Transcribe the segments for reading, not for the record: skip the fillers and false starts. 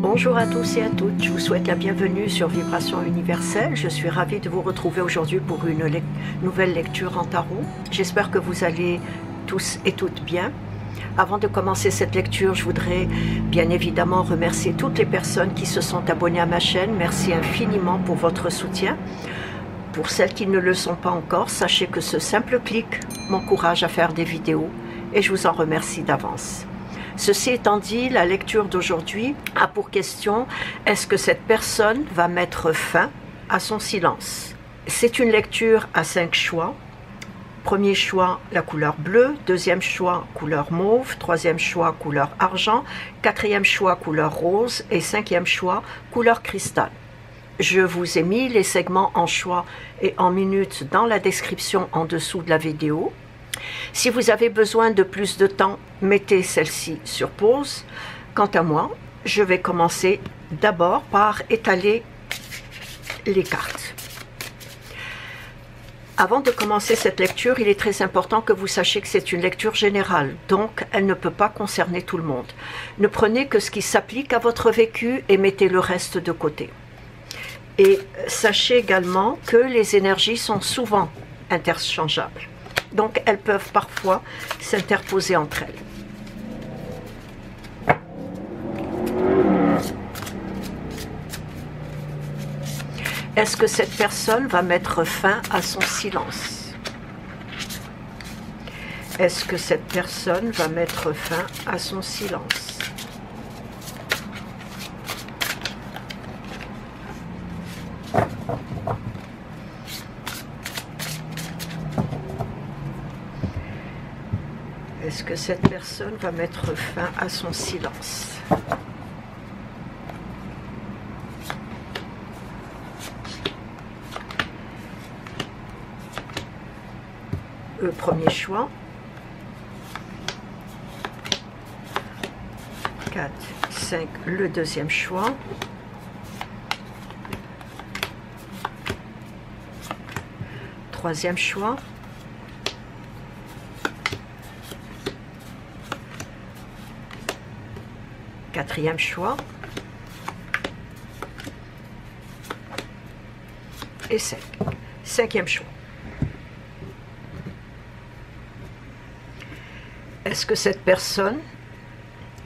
Bonjour à tous et à toutes, je vous souhaite la bienvenue sur Vibration Universelle. Je suis ravie de vous retrouver aujourd'hui pour une nouvelle lecture en tarot. J'espère que vous allez tous et toutes bien. Avant de commencer cette lecture, je voudrais bien évidemment remercier toutes les personnes qui se sont abonnées à ma chaîne. Merci infiniment pour votre soutien. Pour celles qui ne le sont pas encore, sachez que ce simple clic m'encourage à faire des vidéos et je vous en remercie d'avance. Ceci étant dit, la lecture d'aujourd'hui a pour question: est-ce que cette personne va mettre fin à son silence? C'est une lecture à 5 choix. Premier choix, la couleur bleue. Deuxième choix, couleur mauve. Troisième choix, couleur argent. Quatrième choix, couleur rose. Et cinquième choix, couleur cristal. Je vous ai mis les segments en choix et en minutes dans la description en dessous de la vidéo. Si vous avez besoin de plus de temps, mettez celle-ci sur pause. Quant à moi, je vais commencer d'abord par étaler les cartes. Avant de commencer cette lecture, il est très important que vous sachiez que c'est une lecture générale, donc elle ne peut pas concerner tout le monde. Ne prenez que ce qui s'applique à votre vécu et mettez le reste de côté. Et sachez également que les énergies sont souvent interchangeables. Donc, elles peuvent parfois s'interposer entre elles. Est-ce que cette personne va mettre fin à son silence? Est-ce que cette personne va mettre fin à son silence? Est-ce que cette personne va mettre fin à son silence? Le premier choix. 4, 5, le deuxième choix. Troisième choix. Quatrième choix. Et 5. Cinquième choix. Est-ce que cette personne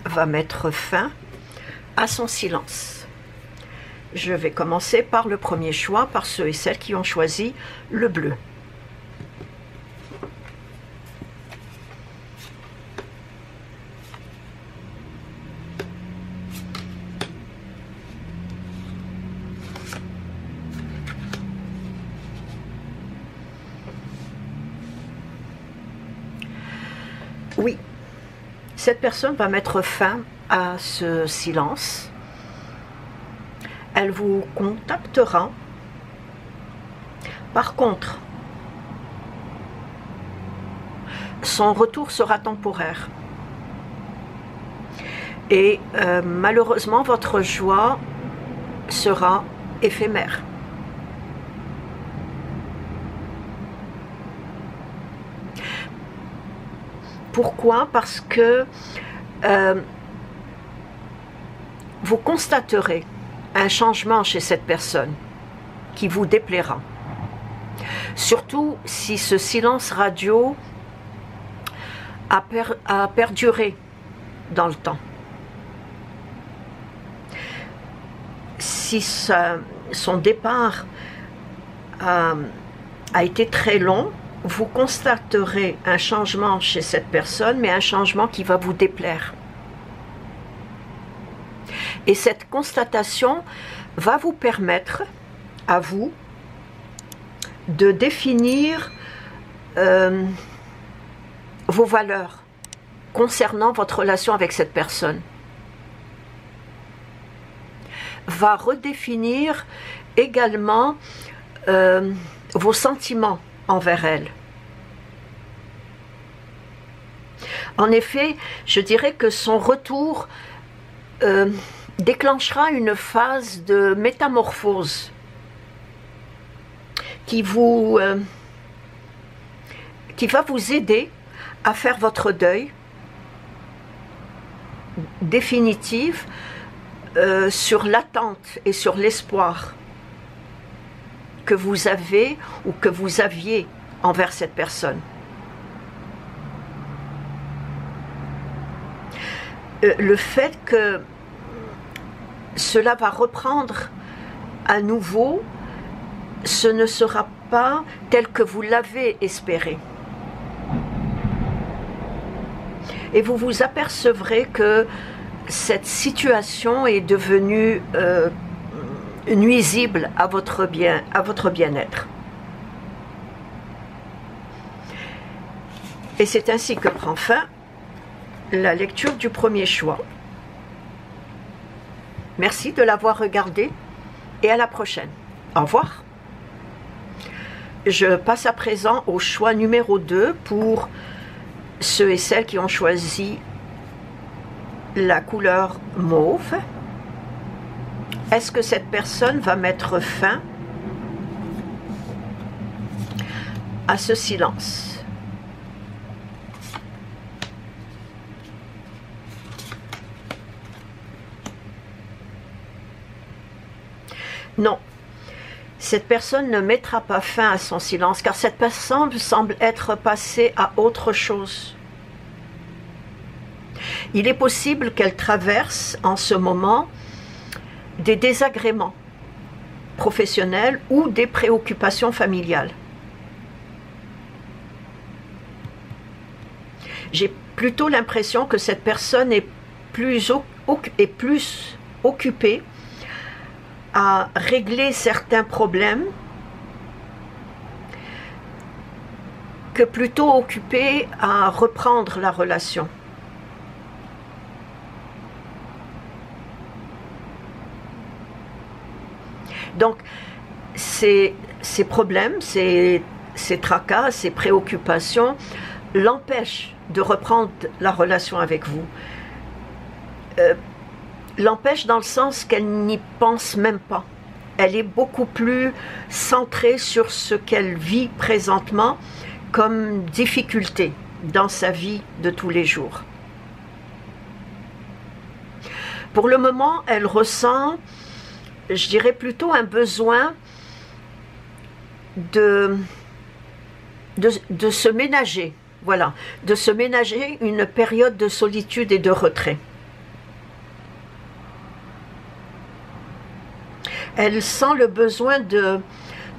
va mettre fin à son silence? Je vais commencer par le premier choix, par ceux et celles qui ont choisi le bleu. Oui, cette personne va mettre fin à ce silence. Elle vous contactera. Par contre, son retour sera temporaire. Et malheureusement, votre joie sera éphémère. Pourquoi? Parce que vous constaterez un changement chez cette personne qui vous déplaira. Surtout si ce silence radio a perduré dans le temps. Si son départ a été très long, vous constaterez un changement chez cette personne, mais un changement qui va vous déplaire. Et cette constatation va vous permettre, à vous, de définir vos valeurs concernant votre relation avec cette personne. Va redéfinir également vos sentiments envers elle. En effet, je dirais que son retour déclenchera une phase de métamorphose qui va vous aider à faire votre deuil définitif sur l'attente et sur l'espoir que vous avez ou que vous aviez envers cette personne. Le fait que cela va reprendre à nouveau, ce ne sera pas tel que vous l'avez espéré. Et vous vous apercevrez que cette situation est devenue nuisible à votre bien-être. Et c'est ainsi que prend fin la lecture du premier choix. Merci de l'avoir regardé et à la prochaine. Au revoir. Je passe à présent au choix numéro 2 pour ceux et celles qui ont choisi la couleur mauve. Est-ce que cette personne va mettre fin à ce silence? Non, cette personne ne mettra pas fin à son silence, car cette personne semble être passée à autre chose. Il est possible qu'elle traverse en ce moment des désagréments professionnels ou des préoccupations familiales. J'ai plutôt l'impression que cette personne est plus occupée à régler certains problèmes que plutôt occupée à reprendre la relation. Donc, ces problèmes, ces tracas, ces préoccupations l'empêchent de reprendre la relation avec vous. L'empêche dans le sens qu'elle n'y pense même pas. Elle est beaucoup plus centrée sur ce qu'elle vit présentement comme difficulté dans sa vie de tous les jours. Pour le moment, elle ressent, je dirais plutôt un besoin de se ménager, voilà, de se ménager une période de solitude et de retrait. Elle sent le besoin de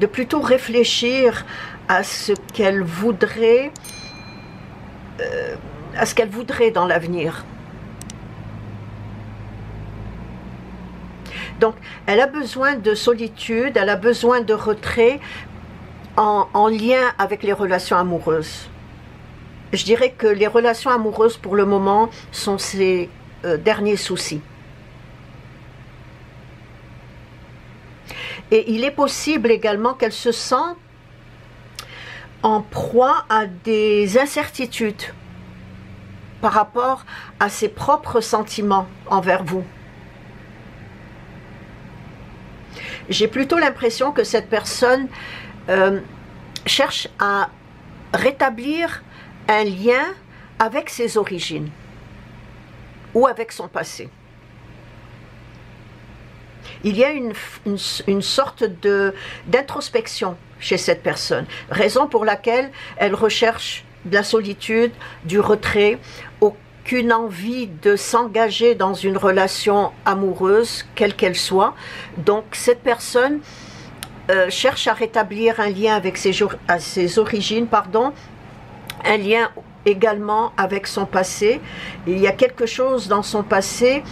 plutôt réfléchir à ce qu'elle voudrait, dans l'avenir. Donc, elle a besoin de solitude, elle a besoin de retrait en lien avec les relations amoureuses. Je dirais que les relations amoureuses, pour le moment, sont ses derniers soucis. Et il est possible également qu'elle se sente en proie à des incertitudes par rapport à ses propres sentiments envers vous. J'ai plutôt l'impression que cette personne cherche à rétablir un lien avec ses origines ou avec son passé. Il y a une sorte d'introspection chez cette personne, raison pour laquelle elle recherche de la solitude, du retrait, aucune envie de s'engager dans une relation amoureuse, quelle qu'elle soit. Donc cette personne cherche à rétablir un lien avec ses origines, un lien également avec son passé. Il y a quelque chose dans son passé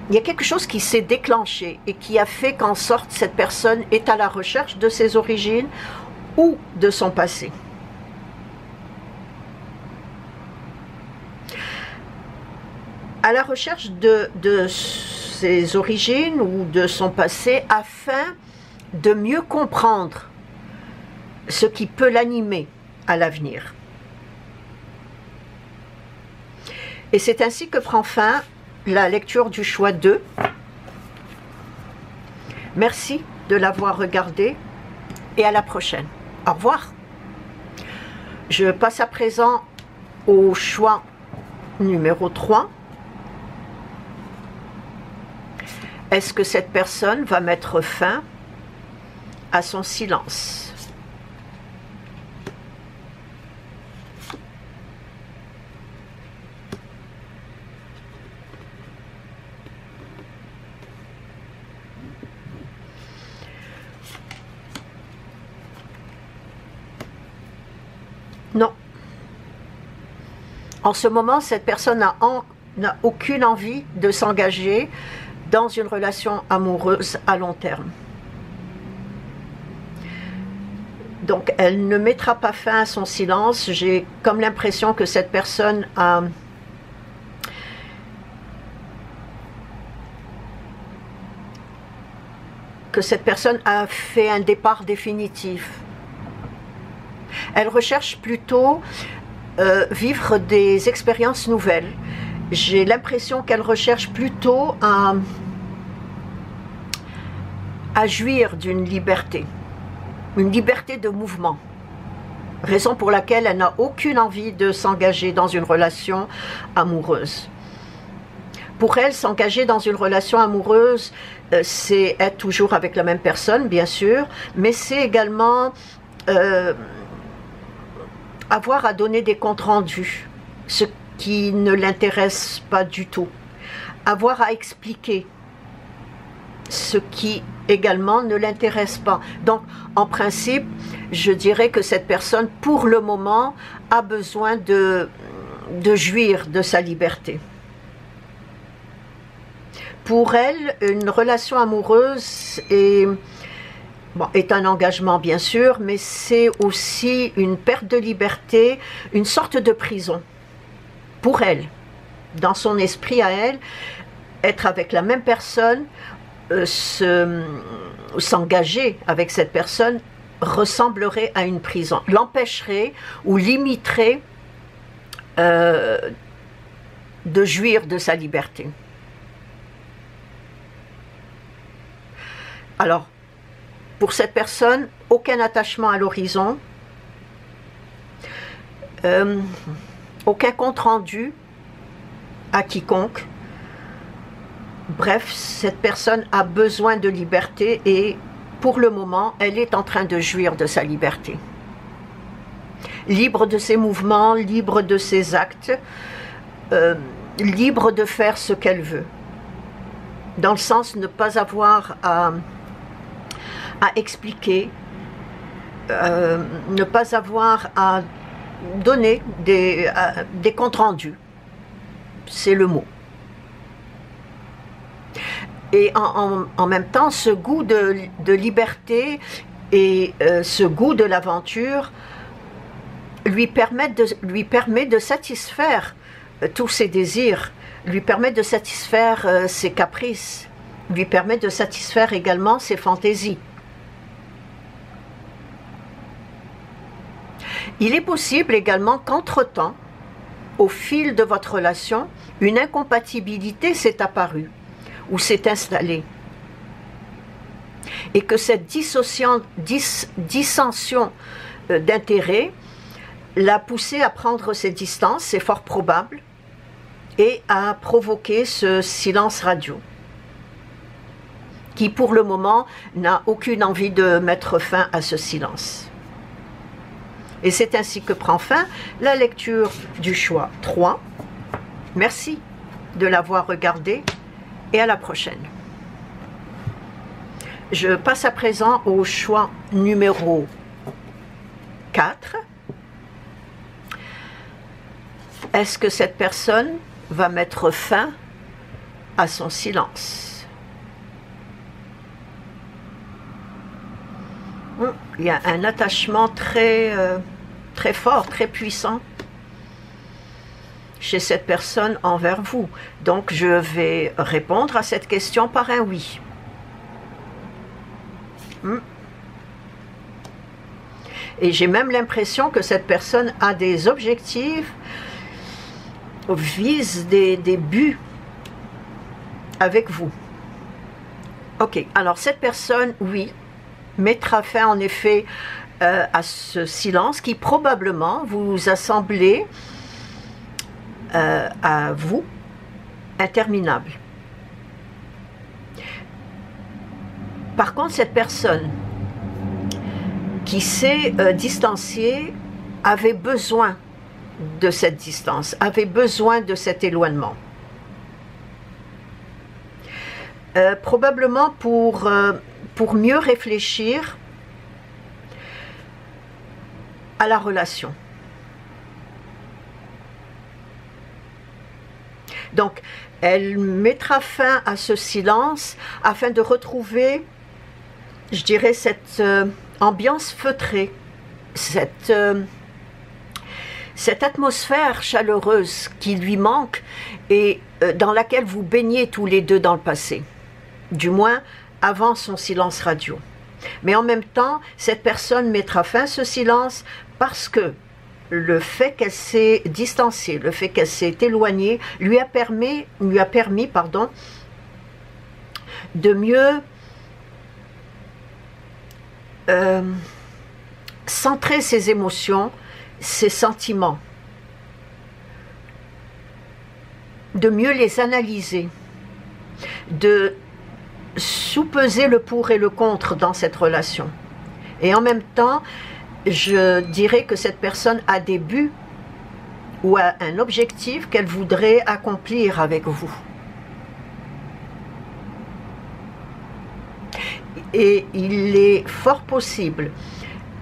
il y a quelque chose qui s'est déclenché et qui a fait qu'en sorte cette personne est à la recherche de ses origines ou de son passé. À la recherche de ses origines ou de son passé afin de mieux comprendre ce qui peut l'animer à l'avenir. Et c'est ainsi que prend fin la lecture du choix 2. Merci de l'avoir regardé et à la prochaine. Au revoir. Je passe à présent au choix numéro 3. Est-ce que cette personne va mettre fin à son silence? Non. En ce moment, cette personne n'a aucune envie de s'engager dans une relation amoureuse à long terme. Donc, elle ne mettra pas fin à son silence. J'ai comme l'impression que cette personne a... fait un départ définitif. Elle recherche plutôt vivre des expériences nouvelles. J'ai l'impression qu'elle recherche plutôt à jouir d'une liberté, une liberté de mouvement. Raison pour laquelle elle n'a aucune envie de s'engager dans une relation amoureuse. Pour elle, s'engager dans une relation amoureuse, c'est être toujours avec la même personne, bien sûr, mais c'est également avoir à donner des comptes rendus, ce qui ne l'intéresse pas du tout. Avoir à expliquer, ce qui également ne l'intéresse pas. Donc, en principe, je dirais que cette personne, pour le moment, a besoin de jouir de sa liberté. Pour elle, une relation amoureuse est un engagement bien sûr, mais c'est aussi une perte de liberté, une sorte de prison. Pour elle, dans son esprit à elle, être avec la même personne, s'engager avec cette personne ressemblerait à une prison, l'empêcherait ou limiterait de jouir de sa liberté. Alors, pour cette personne, aucun attachement à l'horizon, aucun compte rendu à quiconque. Bref, cette personne a besoin de liberté et pour le moment, elle est en train de jouir de sa liberté. Libre de ses mouvements, libre de ses actes, libre de faire ce qu'elle veut. Dans le sens de ne pas avoir à expliquer, ne pas avoir à donner des comptes rendus. C'est le mot. Et en même temps, ce goût de liberté et ce goût de l'aventure lui permet de satisfaire tous ses désirs, lui permet de satisfaire ses caprices, lui permet de satisfaire également ses fantaisies. Il est possible également qu'entre-temps, au fil de votre relation, une incompatibilité s'est apparue ou s'est installée. Et que cette dissension d'intérêt l'a poussé à prendre ses distances, c'est fort probable, et à provoquer ce silence radio, qui pour le moment n'a aucune envie de mettre fin à ce silence. Et c'est ainsi que prend fin la lecture du choix 3. Merci de l'avoir regardé et à la prochaine. Je passe à présent au choix numéro 4. Est-ce que cette personne va mettre fin à son silence? Il y a un attachement très fort, très puissant chez cette personne envers vous. Donc je vais répondre à cette question par un oui. Et j'ai même l'impression que cette personne a des objectifs, vise des buts avec vous. Ok, alors cette personne, oui, mettra fin en effet à ce silence qui probablement vous a semblé à vous interminable. Par contre, cette personne qui s'est distanciée avait besoin de cette distance, avait besoin de cet éloignement. Probablement pour mieux réfléchir à la relation. Donc, elle mettra fin à ce silence afin de retrouver, je dirais, cette ambiance feutrée, cette atmosphère chaleureuse qui lui manque et dans laquelle vous baignez tous les deux dans le passé, du moins avant son silence radio. Mais en même temps, cette personne mettra fin à ce silence parce que le fait qu'elle s'est distancée, le fait qu'elle s'est éloignée, lui a permis, de mieux centrer ses émotions, ses sentiments, de mieux les analyser, de sous-peser le pour et le contre dans cette relation. Et en même temps, je dirais que cette personne a des buts ou a un objectif qu'elle voudrait accomplir avec vous. Et il est fort possible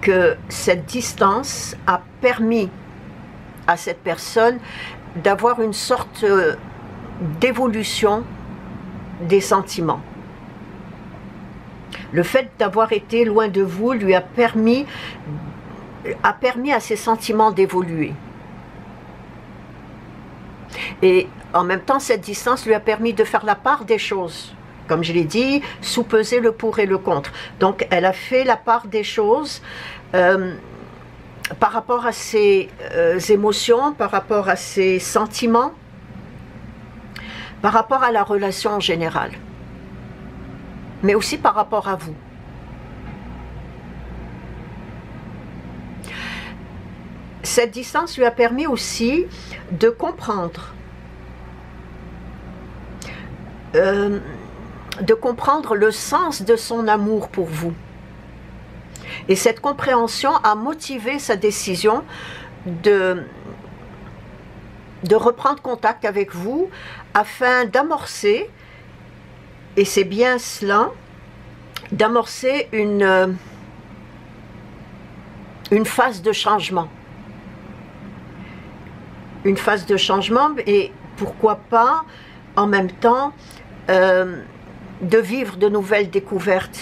que cette distance a permis à cette personne d'avoir une sorte d'évolution des sentiments. Le fait d'avoir été loin de vous lui a permis à ses sentiments d'évoluer. Et en même temps, cette distance lui a permis de faire la part des choses. Comme je l'ai dit, sous-peser le pour et le contre. Donc, elle a fait la part des choses par rapport à ses émotions, par rapport à ses sentiments, par rapport à la relation en général, mais aussi par rapport à vous. Cette distance lui a permis aussi de comprendre le sens de son amour pour vous. Et cette compréhension a motivé sa décision de reprendre contact avec vous afin d'amorcer, et c'est bien cela, d'amorcer une phase de changement. Une phase de changement, et pourquoi pas en même temps de vivre de nouvelles découvertes,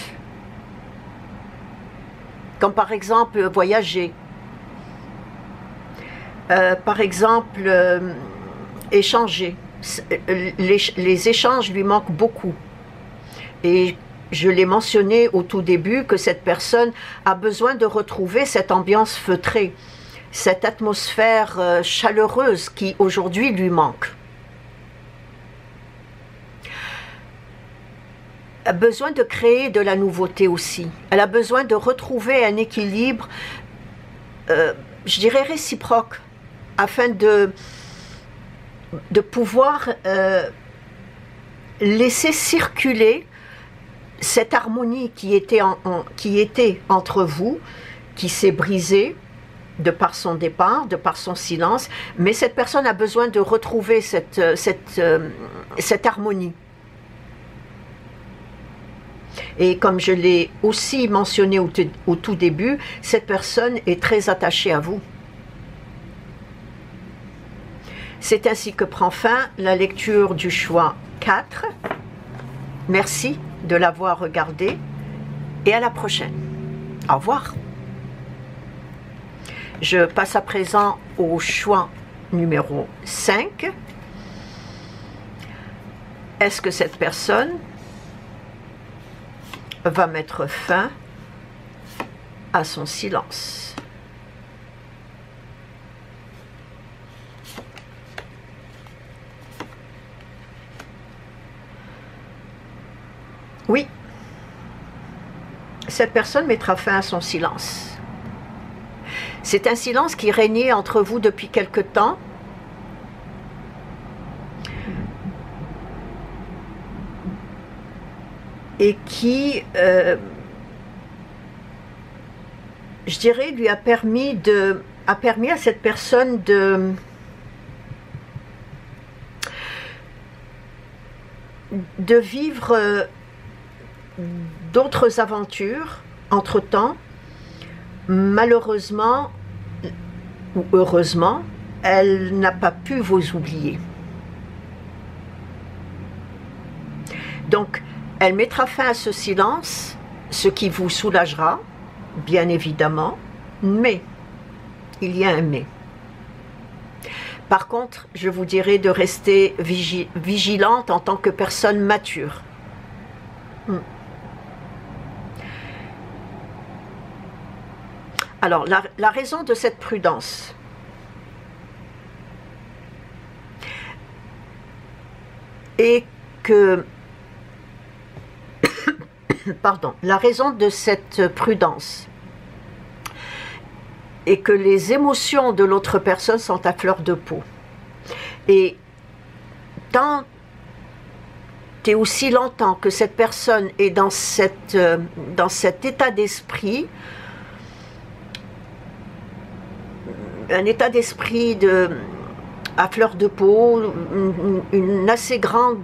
comme par exemple voyager, par exemple échanger. Les échanges lui manquent beaucoup, et je l'ai mentionné au tout début que cette personne a besoin de retrouver cette ambiance feutrée, cette atmosphère chaleureuse qui aujourd'hui lui manque. Elle a besoin de créer de la nouveauté aussi. Elle a besoin de retrouver un équilibre, je dirais réciproque, afin de pouvoir laisser circuler cette harmonie qui était entre vous, qui s'est brisée de par son départ, de par son silence, mais cette personne a besoin de retrouver cette harmonie. Et comme je l'ai aussi mentionné au tout début, cette personne est très attachée à vous. C'est ainsi que prend fin la lecture du choix 4. Merci de l'avoir regardé et à la prochaine. Au revoir. Je passe à présent au choix numéro 5. Est-ce que cette personne va mettre fin à son silence? Oui, cette personne mettra fin à son silence. C'est un silence qui régnait entre vous depuis quelque temps. et qui, je dirais, lui a permis à cette personne de vivre d'autres aventures entre-temps. Malheureusement ou heureusement, elle n'a pas pu vous oublier. Donc, elle mettra fin à ce silence, ce qui vous soulagera, bien évidemment, mais, il y a un mais. Par contre, je vous dirais de rester vigilante en tant que personne mature. Alors, la raison de cette prudence est que, pardon, la raison de cette prudence est que les émotions de l'autre personne sont à fleur de peau. Et tant et aussi longtemps que cette personne est dans cet état d'esprit, un état d'esprit à fleur de peau, une assez grande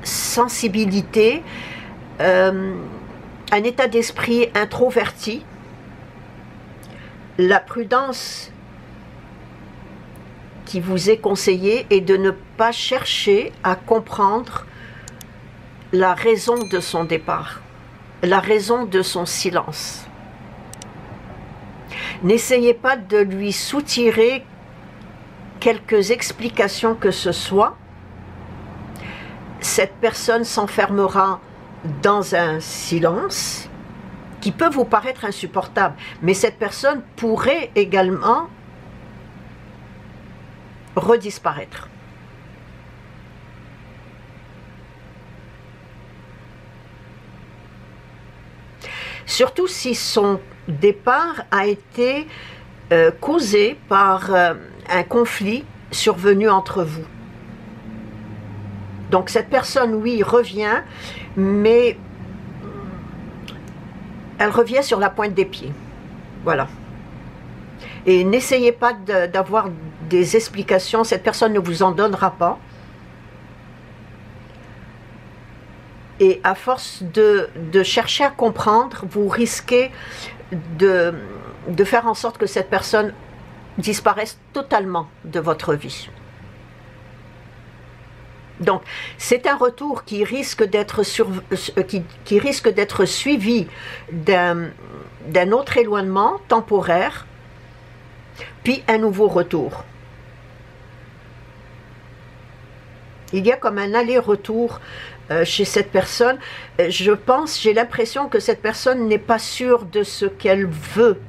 sensibilité, un état d'esprit introverti, la prudence qui vous est conseillée est de ne pas chercher à comprendre la raison de son départ, la raison de son silence. N'essayez pas de lui soutirer quelques explications que ce soit. Cette personne s'enfermera dans un silence qui peut vous paraître insupportable, mais cette personne pourrait également redisparaître. Surtout si son départ a été causé par un conflit survenu entre vous. Donc cette personne, oui, revient, mais elle revient sur la pointe des pieds. Voilà. Et n'essayez pas d'avoir des explications, cette personne ne vous en donnera pas. Et à force de chercher à comprendre, vous risquez de faire en sorte que cette personne disparaisse totalement de votre vie. Donc, c'est un retour qui risque d'être suivi d'un autre éloignement temporaire, puis un nouveau retour. Il y a comme un aller-retour chez cette personne. J'ai l'impression que cette personne n'est pas sûre de ce qu'elle veut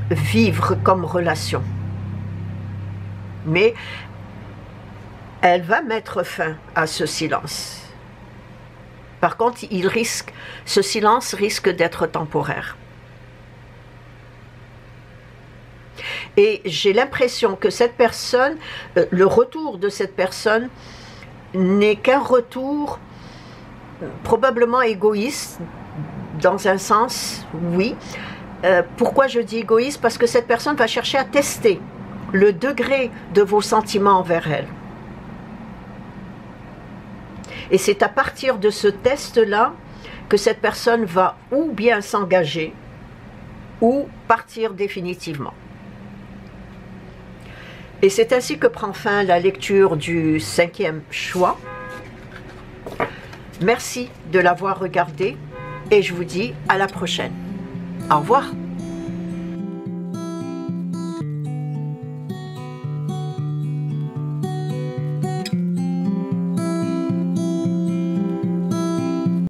vivre comme relation. Mais elle va mettre fin à ce silence. Par contre, ce silence risque d'être temporaire. Et j'ai l'impression que cette personne, le retour de cette personne n'est qu'un retour probablement égoïste, dans un sens, oui. Pourquoi je dis égoïste? Parce que cette personne va chercher à tester le degré de vos sentiments envers elle. Et c'est à partir de ce test-là que cette personne va ou bien s'engager ou partir définitivement. Et c'est ainsi que prend fin la lecture du 5e choix. Merci de l'avoir regardé et je vous dis à la prochaine. Au revoir.